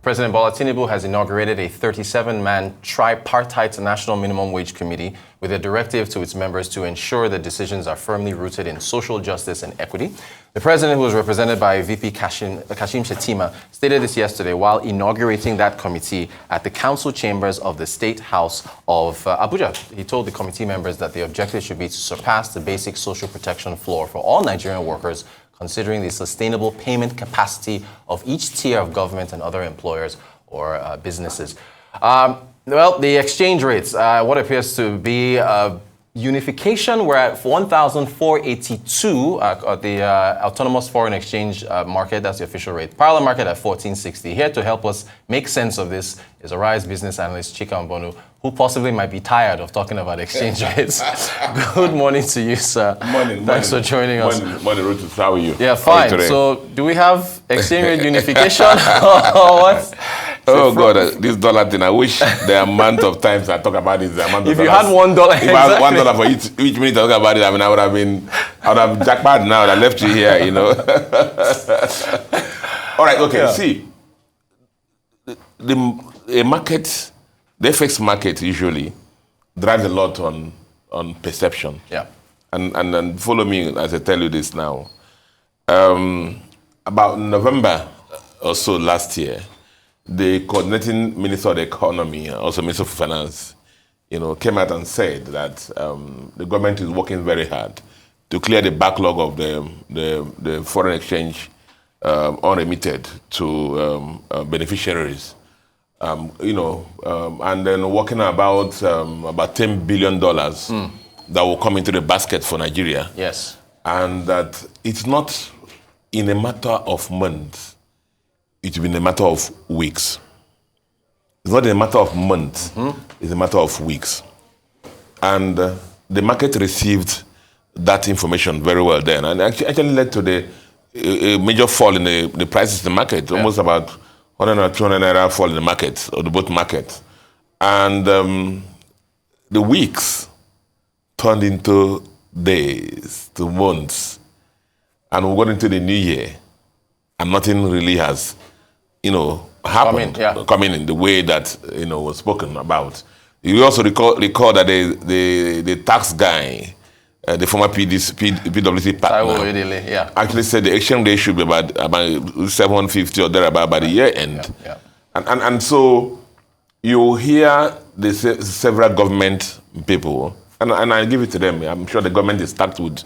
President Bola Tinubu has inaugurated a 37-man tripartite national minimum wage committee with a directive to its members to ensure that decisions are firmly rooted in social justice and equity. The president, who was represented by VP Kashim Shettima, stated this yesterday while inaugurating that committee at the council chambers of the State House of Abuja. He told the committee members that the objective should be to surpass the basic social protection floor for all Nigerian workers, considering the sustainable payment capacity of each tier of government and other employers or businesses. Well, the exchange rates, what appears to be unification, we're at 1,482 at the autonomous foreign exchange market. That's the official rate. Parallel market at 1,460. Here to help us make sense of this is Arise business analyst Chika Mbonu, who possibly might be tired of talking about exchange rates. Good morning to you, sir. Thanks for joining us. Morning, Ruth. How are you? Yeah, fine. So, do we have exchange rate unification or what? Oh God, this dollar thing. I wish the amount of times I talk about it, the amount of if you had $1, if I had $1 for each minute I talk about it, I mean, I would have jackpot now. I left you here, you know. All right, okay. Yeah. See, the market, the FX market usually drives a lot on perception. Yeah. And follow me as I tell you this now. About November or so last year, the coordinating Minister of the Economy, also Minister of Finance, came out and said that the government is working very hard to clear the backlog of the foreign exchange unremitted to beneficiaries. And then working about $10 billion that will come into the basket for Nigeria. Yes. And that it's not in a matter of months. It will be in a matter of weeks. It's not in a matter of months. It's a matter of weeks. And the market received that information very well then. And actually led to a major fall in the prices in the market, almost about 100 or 200 naira fall in the market, or the both markets. And the weeks turned into days, to months. And we got into the new year, and nothing really has happened, coming in the way that was spoken about. You also recall that the tax guy, the former PwC partner, actually said the exchange rate should be about 750 or thereabout by the year end. Yeah. And so you hear the several government people, and I give it to them. I'm sure the government is stacked with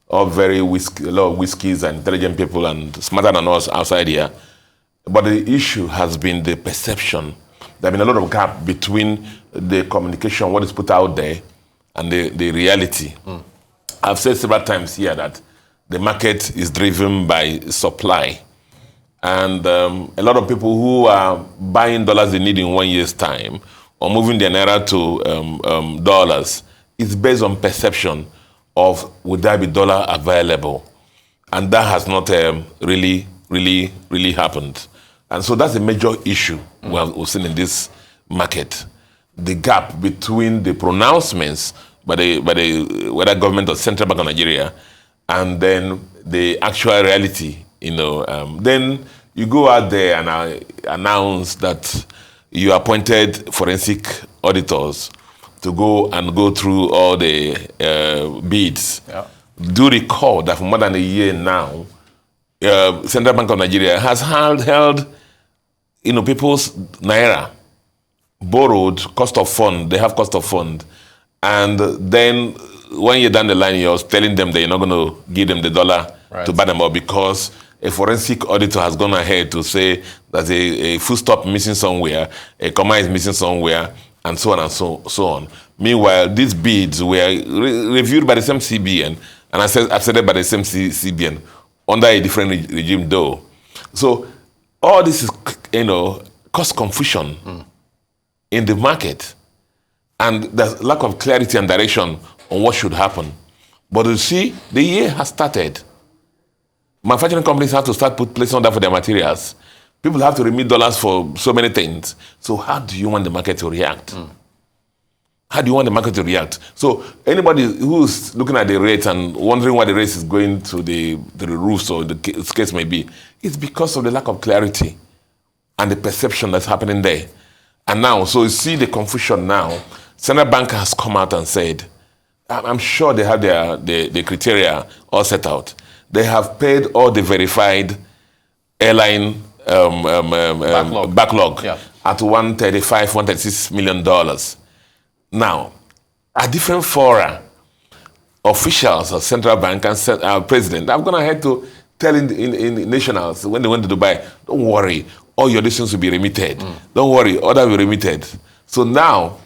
a lot of whiskies and intelligent people and smarter than us outside here. But the issue has been the perception. There has been a lot of gap between the communication, what is put out there, and the reality. I've said several times here that the market is driven by supply. And a lot of people who are buying dollars they need in 1 year's time or moving their naira to dollars, it's based on perception of would there be dollar available. And that has not really happened. And so that's a major issue we've seen in this market. The gap between the pronouncements by the whether government or Central Bank of Nigeria and then the actual reality. Then you go out there and announce that you appointed forensic auditors to go through all the bids. Yeah. Do recall that for more than a year now, Central Bank of Nigeria has held people's naira, borrowed cost of fund. They have cost of fund. And then 1 year down the line, you're telling them that you're not going to give them the dollar to buy them up because a forensic auditor has gone ahead to say there's a full stop missing somewhere, a comma is missing somewhere, and so on and so on. Meanwhile, these bids were reviewed by the same CBN and accepted by the same CBN under a different regime though. So all this is, cause confusion in the market. And there's lack of clarity and direction on what should happen. But you see, the year has started. Manufacturing companies have to start placing order for their materials. People have to remit dollars for so many things. So how do you want the market to react? How do you want the market to react? So anybody who's looking at the rate and wondering why the rate is going to the roof, or the case may be, it's because of the lack of clarity and the perception that's happening there. And now, so you see the confusion now. Central Bank has come out and said, I'm sure they have the criteria all set out. They have paid all the verified airline backlog at $135, $136 million. Now, at different fora, officials of Central Bank and President have gone ahead to tell in nationals when they went to Dubai, don't worry, all your decisions will be remitted. Don't worry, others will be remitted. So now,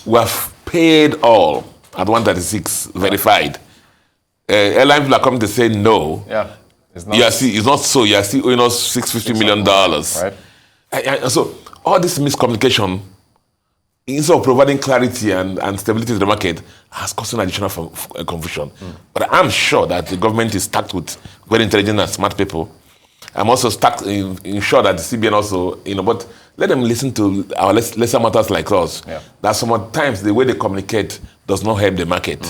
we have paid all at 136, verified. Airline people are coming to say no. Yeah. It's not so. You are still owing us $650 million. Right. And so all this miscommunication, instead of providing clarity and stability to the market, has caused an additional confusion. But I'm sure that the government is stacked with very intelligent and smart people. I'm also stacked in sure that the CBN also, but let them listen to our lesser matters like us. Yeah. That sometimes the way they communicate does not help the market.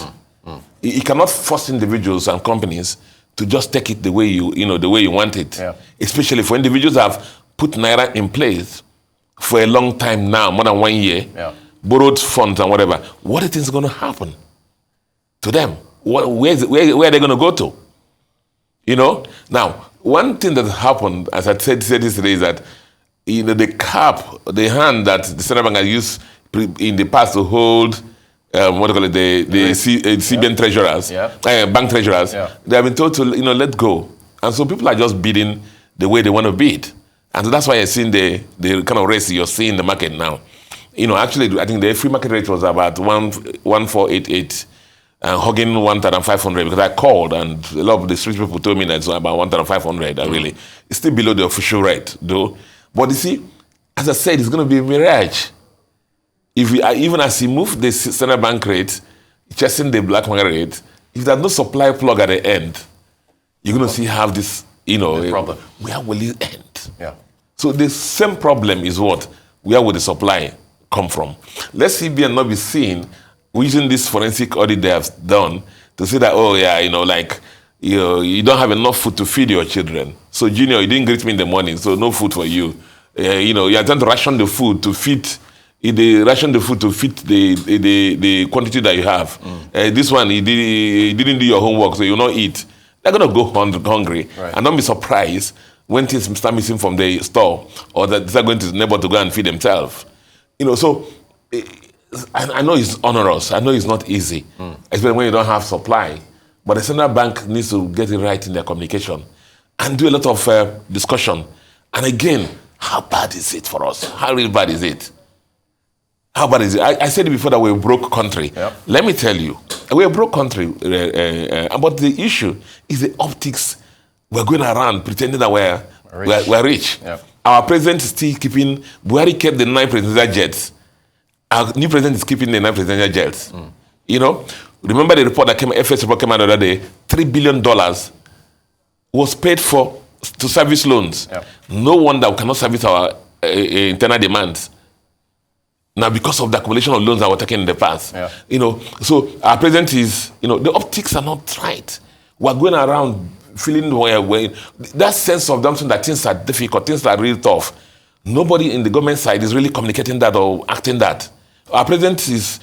You cannot force individuals and companies to just take it the way you want it. Yeah. Especially for individuals that have put Naira in place for a long time now, more than 1 year, borrowed funds and whatever. What do you think is going to happen to them? Where are they going to go to? Now, one thing that happened, as I said yesterday, is that the hand that the Central Bank has used in the past to hold the CBN treasurers, bank treasurers, they have been told to let go, and so people are just bidding the way they want to bid, and so that's why you're seeing the kind of race you're seeing in the market now. Actually, I think the free market rate was about 1,488. And hugging 1,500, because I called and a lot of the street people told me that it's about 1,500. Really, it's still below the official rate, though. But you see, as I said, it's going to be a mirage. If even as you move the central bank rate, chasing the black market rate, if there's no supply plug at the end, you're going to see how this, problem. Where will it end? Yeah. So the same problem is what? Where will the supply come from? Let's see, not be seen using this forensic audit they have done to say that, you don't have enough food to feed your children. So, Junior, you didn't greet me in the morning, so no food for you. You are trying to ration the food to fit the quantity that you have. This one, you didn't do your homework, so you'll not eat. They're going to go hungry. Right. And don't be surprised when things start missing from the store, or that they're going to the neighbor to go and feed themselves. So I know it's onerous. I know it's not easy, especially when you don't have supply. But the central bank needs to get it right in their communication and do a lot of discussion. And again, how bad is it for us? How really bad is it? How bad is it? I said it before that we're a broke country. Yep. Let me tell you, we're a broke country. But the issue is the optics. We're going around pretending that we're rich. Yep. Our president is still keeping, Buhari kept the 9 presidential jets. Our new president is keeping the 9 presidential jets. Remember the report that FS report came out the other day? $3 billion was paid for to service loans. Yep. No wonder we cannot service our internal demands. Now, because of the accumulation of loans that were taken in the past. Yeah. So our president is, the optics are not right. We're going around feeling where that sense of something that things are difficult, things are really tough. Nobody in the government side is really communicating that or acting that. Our president is,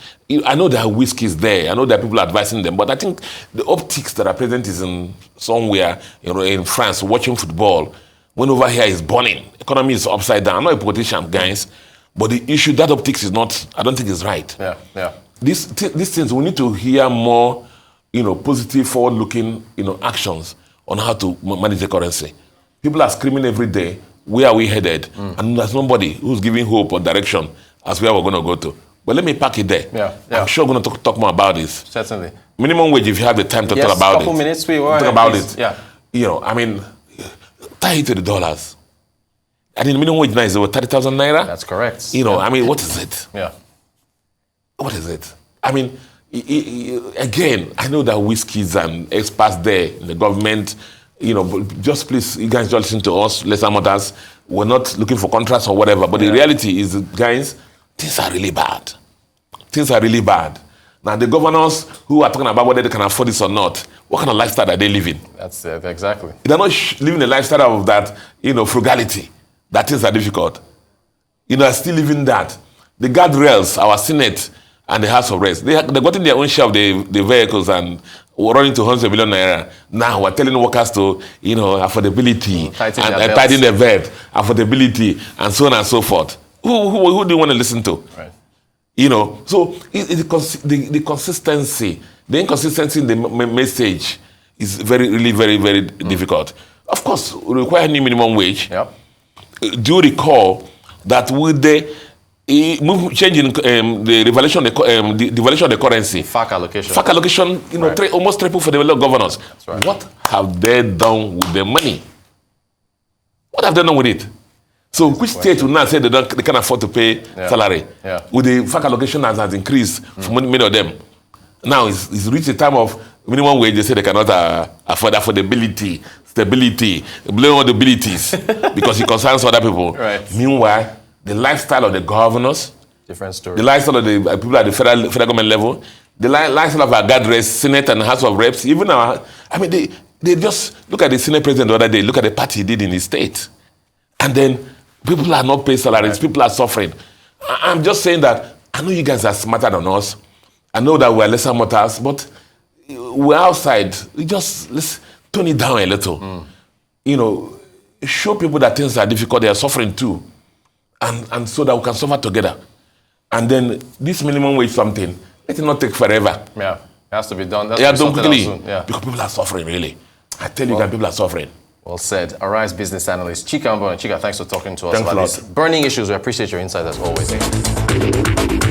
I know there are whiskies there, I know there are people advising them, but I think the optics that our president is in somewhere, in France, watching football, when over here is burning, economy is upside down. I'm not a politician, guys, but the issue, that optics is not, I don't think is right. Yeah. These things, we need to hear more, positive, forward-looking, actions on how to manage the currency. People are screaming every day, where are we headed? And there's nobody who's giving hope or direction as where we're going to go to. But let me park it there. Yeah. I'm sure we're going to talk more about this. Certainly. Minimum wage, if you have the time to talk about it. Couple minutes, we talk about it. Yeah. Tie it to the dollars. I think the minimum wage now is over 30,000 naira. That's correct. What is it? Yeah. What is it? Again, I know there are whiskies and experts there in the government. Just please, you guys just listen to us, lesser matters. We're not looking for contracts or whatever. But the reality is, guys, things are really bad. things are really bad. Now, the governors who are talking about whether they can afford this or not, what kind of lifestyle are they living? That's it, exactly. They're not living a lifestyle of that, frugality, that things are difficult. They're still living that. The guardrails, our Senate and the House of Reps, they're getting their own share of the vehicles and running to hundreds of billion naira. Now we're telling workers to, affordability and tighten their belt, affordability, and so on and so forth. Who do you want to listen to? Right. So the consistency, the inconsistency in the message is really, very, very difficult. Of course, we require new minimum wage. Yep. Do you recall that with the change in the devaluation of the currency, FAC allocation, right. Almost triple for the governors. That's right. What have they done with the money? What have they done with it? So which state will now say they can afford to pay salary? Yeah. With the FAC allocation has increased for many of them. Now it's reached the time of minimum wage. They say they cannot afford affordability, stability, blame all the abilities because it concerns other people. Right. Meanwhile, the lifestyle of the governors, different story. the lifestyle of the people at the federal government level, the lifestyle of our guardrails, Senate and House of Reps, even they just look at the Senate president the other day, look at the party he did in his state. And then people are not paying salaries, right. People are suffering. I'm just saying that I know you guys are smarter than us. I know that we're lesser mortals, but we're outside. Let's tone it down a little. Show people that things are difficult, they are suffering too. And so that we can suffer together. And then this minimum wage something, let it not take forever. Yeah, it has to be done. Done quickly. Because people are suffering, really. I tell you, people are suffering. Well said. Arise Business Analyst Chika Mbonu. Chika, thanks for talking to us Thanks about these burning issues. We appreciate your insight as always.